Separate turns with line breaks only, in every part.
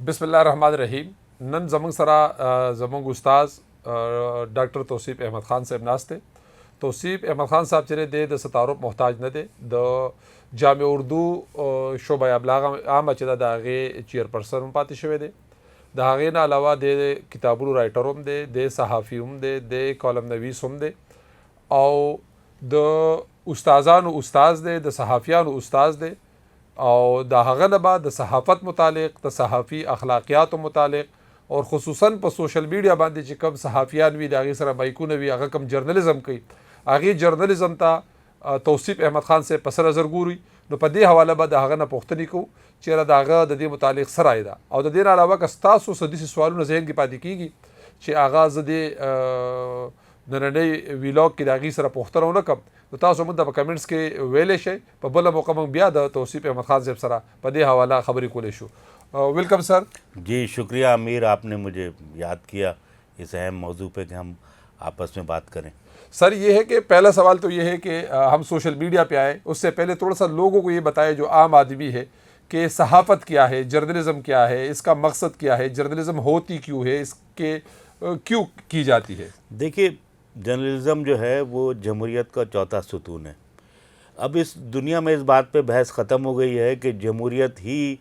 بسم اللہ الرحمن الرحیم. نن زمنگ سرا زمنگ استاذ ڈاکٹر توصیف احمد خان صاحب ناستے. توصیف احمد خان صاحب چرے دے د ستعارف محتاج نہ دے د جامع اردو شعبہ ابلاغ عامه چې د هغې چیئرپرسن هم پاتې شوی دی. د هغې نه علاوه د کتابونو رایټر هم دی، د صحافي هم دی، د کالم نویس هم دی او د استادانو استاز دی، د صحافیانو استاز دی او د هغه نه بعد د صحافت متعلق د صحافي اخلاقیاتو متعلق اور خصوصاً په سوشل میډیا باندې چې کوم صحافیان وي د هغې سره مایکونه وي، هغه کوم جرنلزم کوي، هغې جرنلزم ته توصیف احمد خان صاحب په سر نظر ګوري. نو په دې حواله به د هغه نه پوښتنې کوو چېرې د هغه د دې متعلق څه رایه ده او د دې نه علاوه که ستاسو څه داسې سوالونه ذهن کې پاتې کېږي چې هغه زه دې نننۍ ویلاګ کې د هغې سره پوښتنه ونه کړم نو تاسو موږ ته په کمنټس کې ویلی شئ. په بله موقع موږ بیا د توصیف احمد خان صاحب سره په دې حواله خبرې کولی شو. Welcome sir.
جی شکریہ امیر، آپ نے مجھے یاد کیا اس اہم موضوع پہ کہ ہم آپس میں بات کریں.
سر یہ ہے کہ پہلا سوال تو یہ ہے کہ ہم سوشل میڈیا پہ آئے اس سے پہلے تھوڑا سا لوگوں کو یہ بتائے جو عام آدمی ہے کہ صحافت کیا ہے، جرنلزم کیا ہے، اس کا مقصد کیا ہے، جرنلزم ہوتی کیوں ہے، اس کے کیوں کی جاتی ہے.
دیکھیے جرنلزم جو ہے وہ جمہوریت کا چوتھا ستون ہے. اب اس دنیا میں اس بات پہ بحث ختم ہو گئی ہے کہ جمہوریت ہی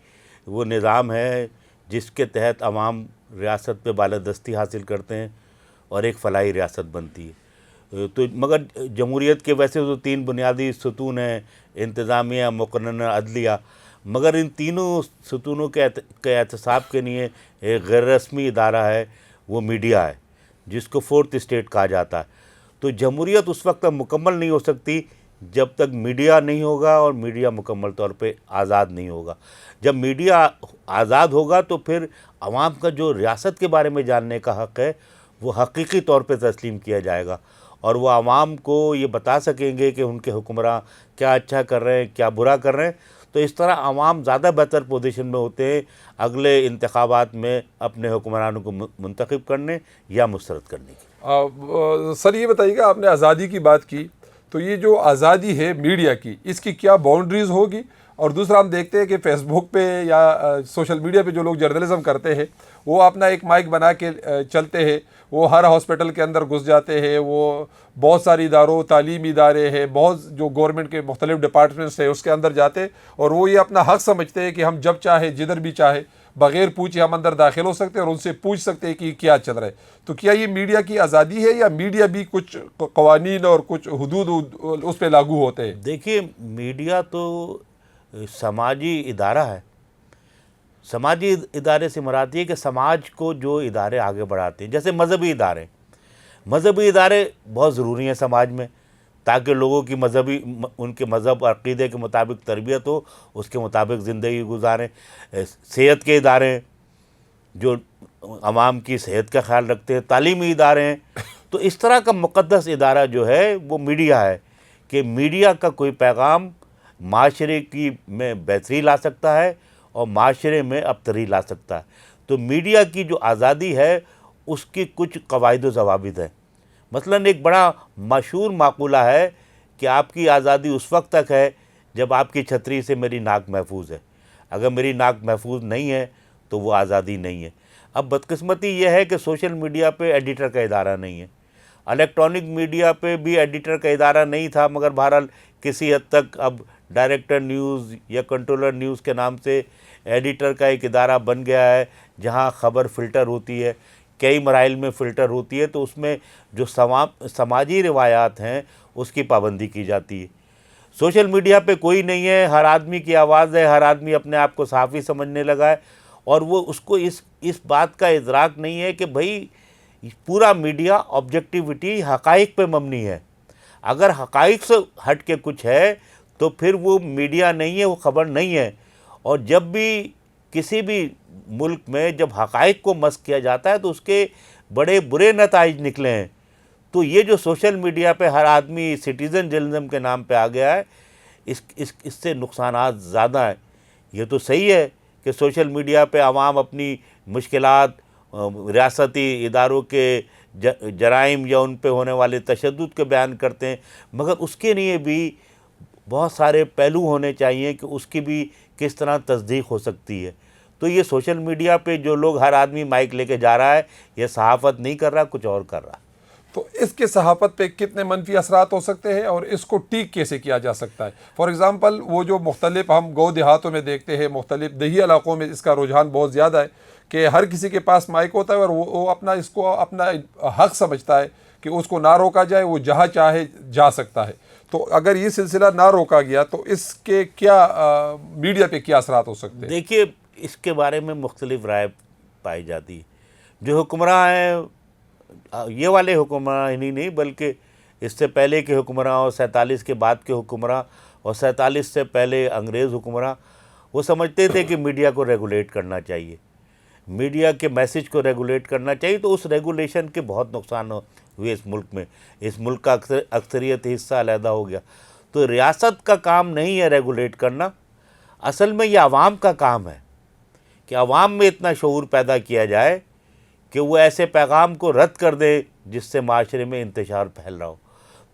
وہ نظام ہے جس کے تحت عوام ریاست پہ بالادستی حاصل کرتے ہیں اور ایک فلاحی ریاست بنتی ہے. تو مگر جمہوریت کے ویسے تو تین بنیادی ستون ہیں، انتظامیہ، مقننہ، عدلیہ، مگر ان تینوں ستونوں کے احتساب کے لیے ایک غیر رسمی ادارہ ہے، وہ میڈیا ہے جس کو فورتھ اسٹیٹ کہا جاتا ہے. تو جمہوریت اس وقت تک مکمل نہیں ہو سکتی جب تک میڈیا نہیں ہوگا اور میڈیا مکمل طور پہ آزاد نہیں ہوگا. جب میڈیا آزاد ہوگا تو پھر عوام کا جو ریاست کے بارے میں جاننے کا حق ہے وہ حقیقی طور پہ تسلیم کیا جائے گا اور وہ عوام کو یہ بتا سکیں گے کہ ان کے حکمراں کیا اچھا کر رہے ہیں، کیا برا کر رہے ہیں. تو اس طرح عوام زیادہ بہتر پوزیشن میں ہوتے ہیں اگلے انتخابات میں اپنے حکمرانوں کو منتخب کرنے یا مسترد کرنے کی.
سر یہ بتائیے گا، آپ نے آزادی کی بات کی تو یہ جو آزادی ہے میڈیا کی، اس کی کیا باؤنڈریز ہوگی؟ اور دوسرا ہم دیکھتے ہیں کہ فیس بک پہ یا سوشل میڈیا پہ جو لوگ جرنلزم کرتے ہیں وہ اپنا ایک مائک بنا کے چلتے ہیں، وہ ہر ہاسپٹل کے اندر گھس جاتے ہیں، وہ بہت ساری اداروں، تعلیمی ادارے ہیں، بہت جو گورنمنٹ کے مختلف ڈپارٹمنٹس ہیں اس کے اندر جاتے اور وہ یہ اپنا حق سمجھتے ہیں کہ ہم جب چاہے جدھر بھی چاہے بغیر پوچھے ہم اندر داخل ہو سکتے ہیں اور ان سے پوچھ سکتے ہیں کہ کیا چل رہا ہے. تو کیا یہ میڈیا کی آزادی ہے یا میڈیا بھی کچھ قوانین اور کچھ حدود اس پہ لاگو ہوتے ہیں؟
دیکھیے میڈیا تو سماجی ادارہ ہے. سماجی ادارے سے مراد یہ کہ سماج کو جو ادارے آگے بڑھاتے ہیں، جیسے مذہبی ادارے بہت ضروری ہیں سماج میں تاکہ لوگوں کی ان کے مذہب اور عقیدے کے مطابق تربیت ہو، اس کے مطابق زندگی گزاریں. صحت کے ادارے ہیں جو عوام کی صحت کا خیال رکھتے ہیں، تعلیمی ادارے ہیں. تو اس طرح کا مقدس ادارہ جو ہے وہ میڈیا ہے کہ میڈیا کا کوئی پیغام معاشرے کی میں بہتری لا سکتا ہے اور معاشرے میں ابتری لا سکتا ہے. تو میڈیا کی جو آزادی ہے اس کی کچھ قواعد و ضوابط ہیں. مثلاً ایک بڑا مشہور مقولہ ہے کہ آپ کی آزادی اس وقت تک ہے جب آپ کی چھتری سے میری ناک محفوظ ہے. اگر میری ناک محفوظ نہیں ہے تو وہ آزادی نہیں ہے. اب بدقسمتی یہ ہے کہ سوشل میڈیا پہ ایڈیٹر کا ادارہ نہیں ہے، الیکٹرانک میڈیا پہ بھی ایڈیٹر کا ادارہ نہیں تھا، مگر بہرحال کسی حد تک اب ڈائریکٹر نیوز یا کنٹرولر نیوز کے نام سے ایڈیٹر کا ایک ادارہ بن گیا ہے جہاں خبر فلٹر ہوتی ہے، کئی مراحل میں فلٹر ہوتی ہے. تو اس میں جو سماجی روایات ہیں اس کی پابندی کی جاتی ہے. سوشل میڈیا پہ کوئی نہیں ہے، ہر آدمی کی آواز ہے، ہر آدمی اپنے آپ کو صحافی سمجھنے لگا ہے اور وہ اس کو اس بات کا ادراک نہیں ہے کہ بھائی پورا میڈیا آبجیکٹیوٹی حقائق پہ مبنی ہے. اگر حقائق سے ہٹ کے کچھ ہے تو پھر وہ میڈیا نہیں ہے، وہ خبر نہیں ہے. اور جب بھی کسی بھی ملک میں جب حقائق کو مسخ کیا جاتا ہے تو اس کے بڑے برے نتائج نکلے ہیں. تو یہ جو سوشل میڈیا پہ ہر آدمی سٹیزن جرنلزم کے نام پہ آ گیا ہے، اس سے نقصانات زیادہ ہیں. یہ تو صحیح ہے کہ سوشل میڈیا پہ عوام اپنی مشکلات، ریاستی اداروں کے جرائم یا ان پہ ہونے والے تشدد کے بیان کرتے ہیں، مگر اس کے لیے بھی بہت سارے پہلو ہونے چاہیے کہ اس کی بھی کس طرح تصدیق ہو سکتی ہے. تو یہ سوشل میڈیا پہ جو لوگ ہر آدمی مائک لے کے جا رہا ہے، یہ صحافت نہیں کر رہا، کچھ اور کر رہا.
تو اس کے صحافت پہ کتنے منفی اثرات ہو سکتے ہیں اور اس کو ٹھیک کیسے کیا جا سکتا ہے؟ فار ایگزامپل وہ جو مختلف ہم گاؤں دیہاتوں میں دیکھتے ہیں، مختلف دیہی علاقوں میں اس کا رجحان بہت زیادہ ہے کہ ہر کسی کے پاس مائک ہوتا ہے اور وہ اپنا اس کو اپنا حق سمجھتا ہے کہ اس کو نہ روکا جائے، وہ جہاں چاہے جا سکتا ہے. تو اگر یہ سلسلہ نہ روکا گیا تو اس کے کیا میڈیا پہ کیا اثرات ہو سکتے ہیں؟
دیکھیے، اس کے بارے میں مختلف رائے پائی جاتی ہے. جو حکمراں ہیں، یہ والے حکمراں ہی نہیں بلکہ اس سے پہلے کے حکمراں اور 47 کے بعد کے حکمراں اور 47 سے پہلے انگریز حکمراں، وہ سمجھتے تھے کہ میڈیا کو ریگولیٹ کرنا چاہیے، میڈیا کے میسج کو ریگولیٹ کرنا چاہیے. تو اس ریگولیشن کے بہت نقصان ہوئے اس ملک میں. اس ملک کا اکثریت حصہ علیحدہ ہو گیا. تو ریاست کا کام نہیں ہے ریگولیٹ کرنا، اصل میں یہ عوام کا کام ہے کہ عوام میں اتنا شعور پیدا کیا جائے کہ وہ ایسے پیغام کو رد کر دے جس سے معاشرے میں انتشار پھیل رہا ہو.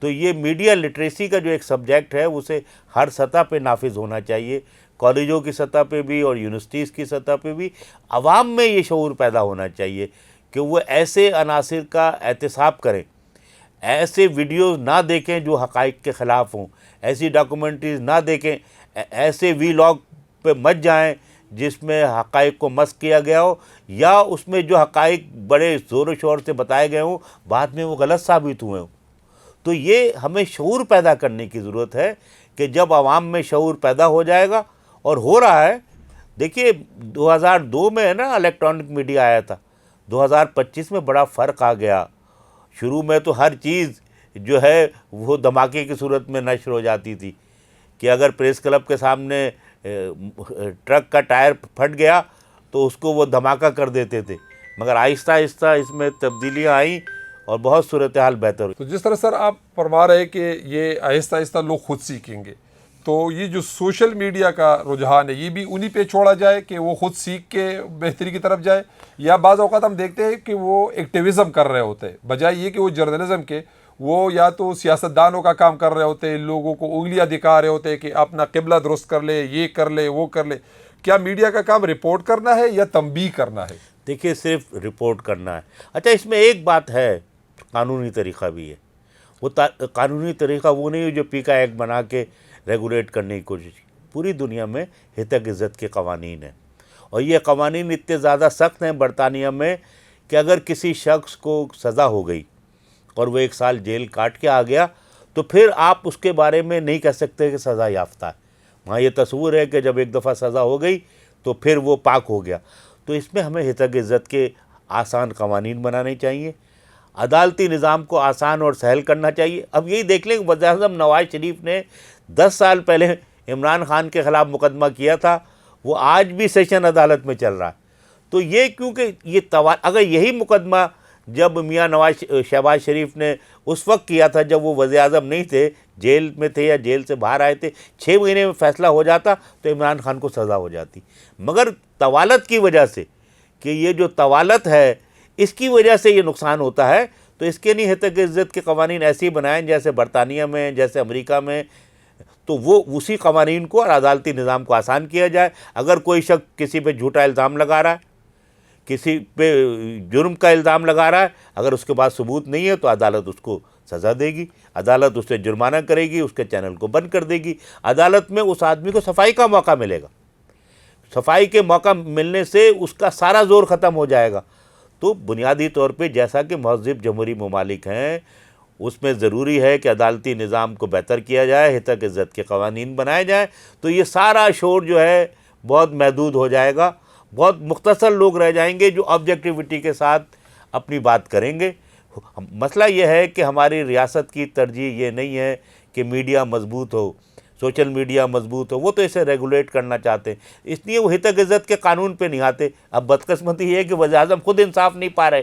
تو یہ میڈیا لٹریسی کا جو ایک سبجیکٹ ہے اسے ہر سطح پہ نافذ ہونا چاہیے، کالجوں کی سطح پہ بھی اور یونیورسٹیز کی سطح پہ بھی. عوام میں یہ شعور پیدا ہونا چاہیے کہ وہ ایسے عناصر کا احتساب کریں، ایسے ویڈیوز نہ دیکھیں جو حقائق کے خلاف ہوں، ایسی ڈاکومنٹریز نہ دیکھیں، ایسے وی لاگ پہ مت جائیں جس میں حقائق کو مسخ کیا گیا ہو یا اس میں جو حقائق بڑے زور و شور سے بتائے گئے ہوں بعد میں وہ غلط ثابت ہوئے ہوں. تو یہ ہمیں شعور پیدا کرنے کی ضرورت ہے کہ جب عوام میں شعور پیدا ہو جائے گا، اور ہو رہا ہے. دیکھیے 2002 میں ہے نا الیکٹرانک میڈیا آیا تھا، 2025 میں بڑا فرق آ گیا. شروع میں تو ہر چیز جو ہے وہ دھماکے کی صورت میں نشر ہو جاتی تھی کہ اگر پریس کلب کے سامنے ٹرک کا ٹائر پھٹ گیا تو اس کو وہ دھماکہ کر دیتے تھے. مگر آہستہ آہستہ اس میں تبدیلیاں آئیں اور بہت صورتحال بہتر ہوئی.
تو جس طرح سر آپ فرما رہے کہ یہ آہستہ آہستہ لوگ خود سیکھیں گے، تو یہ جو سوشل میڈیا کا رجحان ہے یہ بھی انہی پہ چھوڑا جائے کہ وہ خود سیکھ کے بہتری کی طرف جائے، یا بعض اوقات ہم دیکھتے ہیں کہ وہ ایکٹیویزم کر رہے ہوتے ہیں بجائے یہ کہ وہ جرنلزم کے، وہ یا تو سیاستدانوں کا کام کر رہے ہوتے ہیں، لوگوں کو انگلیاں دکھا رہے ہوتے ہیں کہ اپنا قبلہ درست کر لے، یہ کر لے، وہ کر لے. کیا میڈیا کا کام رپورٹ کرنا ہے یا تنبیہ کرنا ہے؟
دیکھیے صرف رپورٹ کرنا ہے. اچھا، اس میں ایک بات ہے، قانونی طریقہ بھی ہے. وہ قانونی طریقہ وہ نہیں جو پی کا ایکٹ بنا کے ریگولیٹ کرنے کی کوشش. پوری دنیا میں ہتک عزت کے قوانین ہیں، اور یہ قوانین اتنے زیادہ سخت ہیں برطانیہ میں کہ اگر کسی شخص کو سزا ہو گئی اور وہ 1 سال جیل کاٹ کے آ گیا تو پھر آپ اس کے بارے میں نہیں کہہ سکتے کہ سزا یافتہ ہے. وہاں یہ تصور ہے کہ جب ایک دفعہ سزا ہو گئی تو پھر وہ پاک ہو گیا. تو اس میں ہمیں ہتک عزت کے آسان قوانین بنانے چاہیے، عدالتی نظام کو آسان اور سہل کرنا چاہیے. اب یہی دیکھ لیں کہ وزیر اعظم نواز شریف نے 10 سال پہلے عمران خان کے خلاف مقدمہ کیا تھا، وہ آج بھی سیشن عدالت میں چل رہا ہے. تو یہ کیونکہ یہ اگر یہی مقدمہ جب میاں شہباز شریف نے اس وقت کیا تھا جب وہ وزیر اعظم نہیں تھے، جیل میں تھے یا جیل سے باہر آئے تھے، 6 مہینے میں فیصلہ ہو جاتا تو عمران خان کو سزا ہو جاتی. مگر طوالت کی وجہ سے، کہ یہ جو طوالت ہے اس کی وجہ سے یہ نقصان ہوتا ہے. تو اس کے لیے ہتک عزت کے قوانین ایسے ہی بنائیں جیسے برطانیہ میں، جیسے امریکہ میں. تو وہ اسی قوانین کو اور عدالتی نظام کو آسان کیا جائے. اگر کوئی شخص کسی پہ جھوٹا الزام لگا رہا ہے، کسی پہ جرم کا الزام لگا رہا ہے، اگر اس کے پاس ثبوت نہیں ہے تو عدالت اس کو سزا دے گی، عدالت اس سے جرمانہ کرے گی، اس کے چینل کو بند کر دے گی. عدالت میں اس آدمی کو صفائی کا موقع ملے گا. صفائی کے موقع ملنے سے اس کا سارا زور ختم ہو جائے گا. تو بنیادی طور پہ جیسا کہ مہذب جمہوری ممالک ہیں، اس میں ضروری ہے کہ عدالتی نظام کو بہتر کیا جائے، ہتک عزت کے قوانین بنائے جائیں. تو یہ سارا شور جو ہے بہت محدود ہو جائے گا. بہت مختصر لوگ رہ جائیں گے جو آبجیکٹیوٹی کے ساتھ اپنی بات کریں گے. مسئلہ یہ ہے کہ ہماری ریاست کی ترجیح یہ نہیں ہے کہ میڈیا مضبوط ہو، سوشل میڈیا مضبوط ہو. وہ تو اسے ریگولیٹ کرنا چاہتے ہیں، اس لیے وہ ہتک عزت کے قانون پہ نہیں آتے. اب بدقسمتی یہ ہے کہ وزیر اعظم خود انصاف نہیں پا رہے،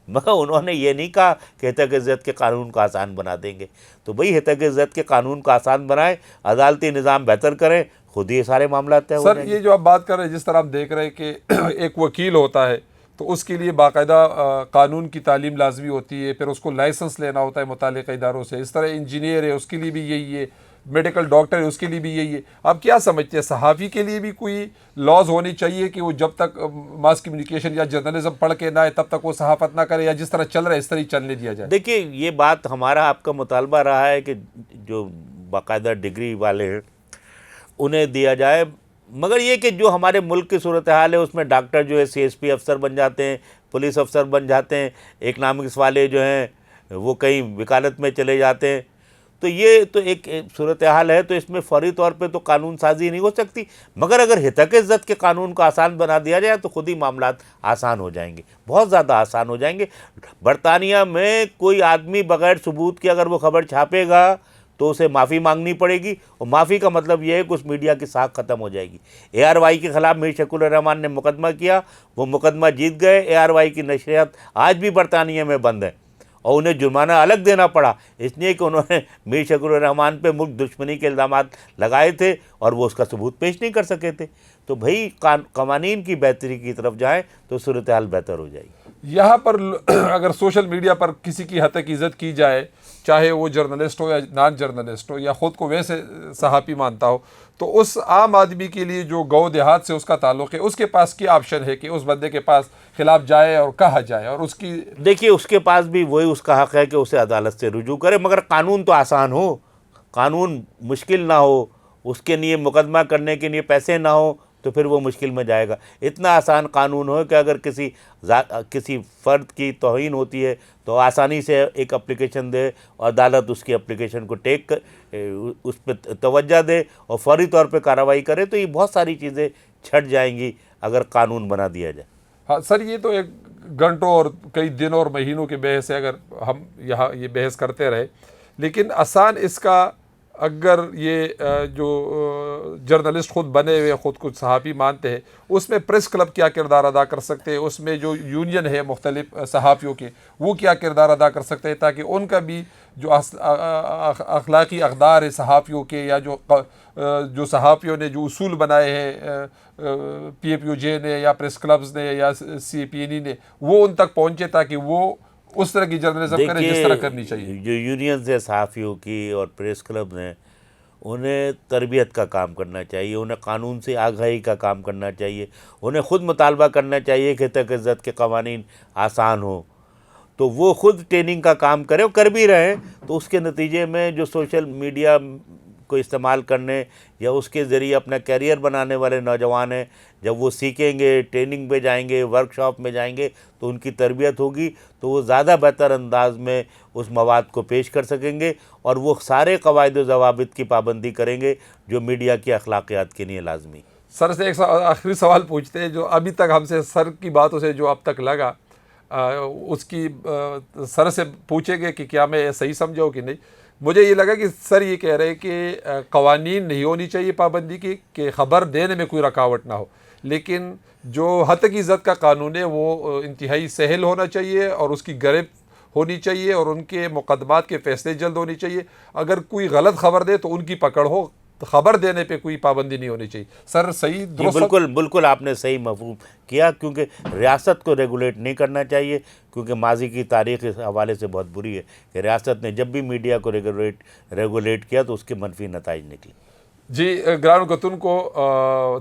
مگر انہوں نے یہ نہیں کہا کہ ہتک عزت کے قانون کو آسان بنا دیں گے. تو بھئی ہتک عزت کے قانون کو آسان بنائیں، عدالتی نظام بہتر کریں، خود ہی سارے معاملات طے ہو جائیں گے.
سر یہ جو آپ بات کر رہے ہیں، جس طرح آپ دیکھ رہے ہیں کہ ایک وکیل ہوتا ہے تو اس کے لیے باقاعدہ قانون کی تعلیم لازمی ہوتی ہے، پھر اس کو لائسنس لینا ہوتا ہے متعلقہ اداروں سے. اس طرح انجینئر ہے، اس کے لیے بھی یہی ہے. میڈیکل ڈاکٹر ہے اس کے لیے بھی یہی ہے. آپ کیا سمجھتے ہیں صحافی کے لیے بھی کوئی لاز ہونی چاہیے کہ وہ جب تک ماس کمیونیکیشن یا جرنلزم پڑھ کے نہ آئے تب تک وہ صحافت نہ کرے, یا جس طرح چل رہا ہے اس طرح ہی چلنے دیا جائے؟
دیکھیے یہ بات ہمارا آپ کا مطالبہ رہا ہے کہ جو باقاعدہ ڈگری والے ہیں انہیں دیا جائے، مگر یہ کہ جو ہمارے ملک کی صورتحال ہے اس میں ڈاکٹر جو ہے سی ایس پی افسر بن جاتے ہیں، پولیس افسر بن جاتے ہیں، اکنامکس والے جو ہیں وہ کہیں وکالت میں چلے جاتے ہیں. تو یہ تو ایک صورتحال ہے، تو اس میں فوری طور پہ تو قانون سازی نہیں ہو سکتی، مگر اگر ہتک عزت کے قانون کو آسان بنا دیا جائے تو خود ہی معاملات آسان ہو جائیں گے، بہت زیادہ آسان ہو جائیں گے. برطانیہ میں کوئی آدمی بغیر ثبوت کے اگر وہ خبر چھاپے گا تو اسے معافی مانگنی پڑے گی، اور معافی کا مطلب یہ ہے کہ اس میڈیا کی ساکھ ختم ہو جائے گی. اے آر وائی کے خلاف میر شکیل الرحمان نے مقدمہ کیا، وہ مقدمہ جیت گئے. اے آر وائی کی نشریات آج بھی برطانیہ میں بند ہیں، اور انہیں جرمانہ الگ دینا پڑا اس لیے کہ انہوں نے میر شکیل الرحمان پہ ملک دشمنی کے الزامات لگائے تھے اور وہ اس کا ثبوت پیش نہیں کر سکے تھے. تو بھائی قوانین کی بہتری کی طرف جائیں تو صورتحال بہتر ہو جائے گی.
یہاں پر اگر سوشل میڈیا پر کسی کی ہتک عزت کی جائے، چاہے وہ جرنلسٹ ہو یا نان جرنلسٹ ہو یا خود کو ویسے صحافی مانتا ہو، تو اس عام آدمی کے لیے جو گاؤں دیہات سے اس کا تعلق ہے، اس کے پاس کیا آپشن ہے کہ اس بندے کے پاس خلاف جائے اور کہا جائے؟ اور اس کی
دیکھیے اس کے پاس بھی وہی اس کا حق ہے کہ اسے عدالت سے رجوع کرے، مگر قانون تو آسان ہو، قانون مشکل نہ ہو، اس کے لیے مقدمہ کرنے کے لیے پیسے نہ ہو تو پھر وہ مشکل میں جائے گا. اتنا آسان قانون ہو کہ اگر کسی فرد کی توہین ہوتی ہے تو آسانی سے ایک اپلیکیشن دے اور عدالت اس کی اپلیکیشن کو اس پہ توجہ دے اور فوری طور پہ کارروائی کرے، تو یہ بہت ساری چیزیں چھٹ جائیں گی اگر قانون بنا دیا جائے.
ہاں سر، یہ تو ایک گھنٹوں اور کئی دنوں اور مہینوں کی بحث ہے اگر ہم یہاں یہ بحث کرتے رہے، لیکن آسان اس کا اگر یہ جو جرنلسٹ خود بنے ہوئے خود کو صحافی مانتے ہیں، اس میں پریس کلب کیا کردار ادا کر سکتے ہیں؟ اس میں جو یونین ہے مختلف صحافیوں کے، وہ کیا کردار ادا کر سکتے ہیں تاکہ ان کا بھی جو اخلاقی اقدار ہے صحافیوں کے، یا جو صحافیوں نے جو اصول بنائے ہیں پی ایف یو جے نے یا پریس کلبز نے یا سی پی این ای نے، وہ ان تک پہنچے تاکہ وہ اس طرح کی جرنلزم کرے جس طرح کرنی چاہیے.
جو یونینز ہیں صحافیوں کی اور پریس کلب ہیں، انہیں تربیت کا کام کرنا چاہیے، انہیں قانون سے آگاہی کا کام کرنا چاہیے، انہیں خود مطالبہ کرنا چاہیے کہ ہتک عزت کے قوانین آسان ہوں، تو وہ خود ٹریننگ کا کام کریں اور کر بھی رہے ہیں. تو اس کے نتیجے میں جو سوشل میڈیا کو استعمال کرنے یا اس کے ذریعے اپنا کیریئر بنانے والے نوجوان ہیں، جب وہ سیکھیں گے، ٹریننگ پہ جائیں گے، ورک شاپ میں جائیں گے تو ان کی تربیت ہوگی، تو وہ زیادہ بہتر انداز میں اس مواد کو پیش کر سکیں گے اور وہ سارے قواعد و ضوابط کی پابندی کریں گے جو میڈیا کی اخلاقیات کے لیے لازمی.
سر سے ایک آخری سوال پوچھتے ہیں، جو ابھی تک ہم سے سر کی باتوں سے جو اب تک لگا اس کی سر سے پوچھیں گے کہ کیا میں صحیح سمجھا ہوں کہ نہیں. مجھے یہ لگا کہ سر یہ کہہ رہے ہیں کہ قوانین نہیں ہونی چاہیے پابندی کی کہ خبر دینے میں کوئی رکاوٹ نہ ہو، لیکن جو ہتک عزت کا قانون ہے وہ انتہائی سہل ہونا چاہیے اور اس کی گرفت ہونی چاہیے اور ان کے مقدمات کے فیصلے جلد ہونی چاہیے. اگر کوئی غلط خبر دے تو ان کی پکڑ ہو، خبر دینے پہ کوئی پابندی نہیں ہونی چاہیے. سر صحیح درست؟
بالکل آپ نے صحیح مفہوم کیا، کیونکہ ریاست کو ریگولیٹ نہیں کرنا چاہیے، کیونکہ ماضی کی تاریخ اس حوالے سے بہت بری ہے کہ ریاست نے جب بھی میڈیا کو ریگولیٹ کیا تو اس کے منفی نتائج نکلے.
جی گران کتن کو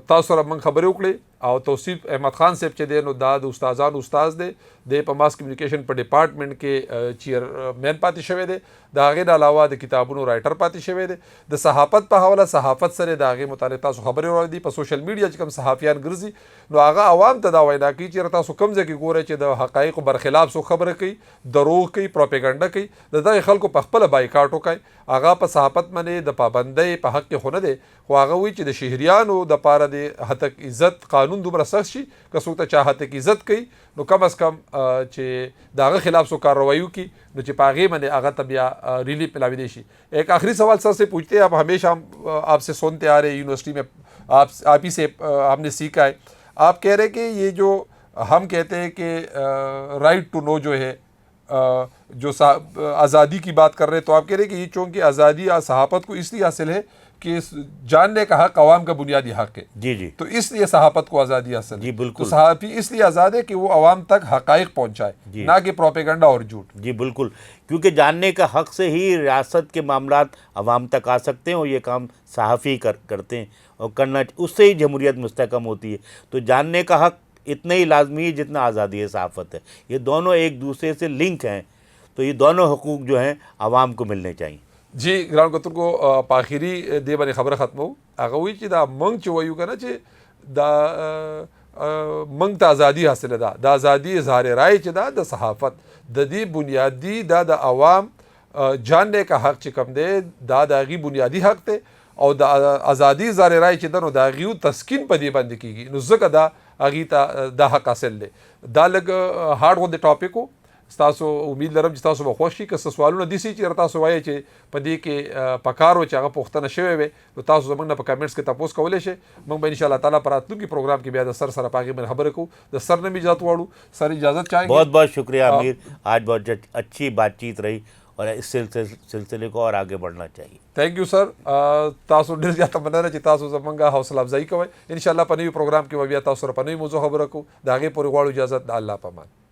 تاسو را من خبرې وکړې او توصیف احمد خان صاحب چې دی نو دا د استادانو استاد دی، د په ماس کمیونیکیشن په ډپارټمنټ کې چیئرمین پاتې شوی دی، د هغې نه علاوه د کتابونو رائټر پاتې شوی دی. د صحافت په حواله صحافت سره د هغې متعلق تاسو خبرې واورېدې. په سوشل میډیا چې کوم صحافیان ګرځي نو هغه عوام ته دا وینا کوي چې تاسو کوم ځای کې ګورئ چې د حقایقو برخلاف څوک خبره کوي، دروغ کوي، پروپیګنډه کوي، د دغې خلکو په خپله بایکاټ وکړئ. هغه په صحافت باندې د پابندۍ په حق کې خو نه دی، خو هغه وایي چې د شهریانو دپاره د هتک عزت قانون دومره سخت شي که څوک ته چا هتک عزت کوي نو کم از کم چې د هغه خلاف څوک کارروایي وکړي نو چې په هغې باندې هغه ته بیا ریلیف ملاویدی شي. ایک آخری سوال سر سے پوچھتے ہیں، آپ ہمیشہ آپ سے سنتے آ رہے، یونیورسٹی میں آپ ہی سے ہم نے سیکھا ہے. آپ کہہ رہے کہ یہ جو ہم کہتے ہیں کہ رائٹ ٹو نو جو ہے، جو آزادی کی بات کر رہے ہیں، تو آپ کہہ رہے ہیں کہ یہ چونکہ آزادی صحافت کو اس لیے حاصل ہے کہ جاننے کا حق عوام کا بنیادی حق ہے.
جی جی
تو اس لیے صحافت کو آزادی حاصل ہے.
جی بالکل.
تو صحافی اس لیے آزاد ہے کہ وہ عوام تک حقائق پہنچائے, نہ کہ پروپیگنڈا اور جھوٹ.
جی بالکل, کیونکہ جاننے کا حق سے ہی ریاست کے معاملات عوام تک آ سکتے ہیں, اور یہ کام صحافی کرتے ہیں, اور اس سے ہی جمہوریت مستحکم ہوتی ہے. تو جاننے کا حق اتنا ہی لازمی ہے جتنا آزادی صحافت ہے. یہ دونوں ایک دوسرے سے لنک ہیں, تو یہ دونوں حقوق جو ہیں عوام کو ملنے چاہیے.
جی ګران کتونکو په آخري دې باندې خبره ختمو. هغه وایي چې دا موږ چې وایو که نه چې دا موږ ته ازادي حاصله ده, د ازادي اظهار رائے چې ده د صحافت د دې بنیادي دا د عوام جاننے کا حق چې کوم دی دا د هغې بنیادي حق دی, او د ازادي اظهار رائے چې ده نو د هغې تسکین په دې باندې کېږي. نو ځکه دا هغې ته دا حق حاصل دی. دا لږ هارډ غوندې ټاپک و. تاسو امید لرم چې تاسو به خوښ شي. که څه سوالونه دي چې تاسو وایئ چې په دې کې پکار و چې هغه پوښتنه شوې وي, نو تاسو زموږ نه په کمنټس کې تپوس کولی شئ. موږ به انشاءالله تعالی په راتلونکي پروګرام کې بیا د سر سره په هغې باندې خبرې کوو. د سر نه مې اجازت غواړو. سر اجازت چاہیں گے.
بہت بہت شکریہ امیر, آج بہت اچھی بات چیت رہی, اور اس سلسلے کو اور آگے بڑھنا چاہیے.
Thank you sir. تاسو ډېر زیاته مننه چې تاسو زموږ حوصله افزایي کوئ. انشاءالله په نوي پروګرام کې به بیا تاسو سره په نوي موضوع خبره کوو. د هغې پورې غواړو اجازت. د الله په امان.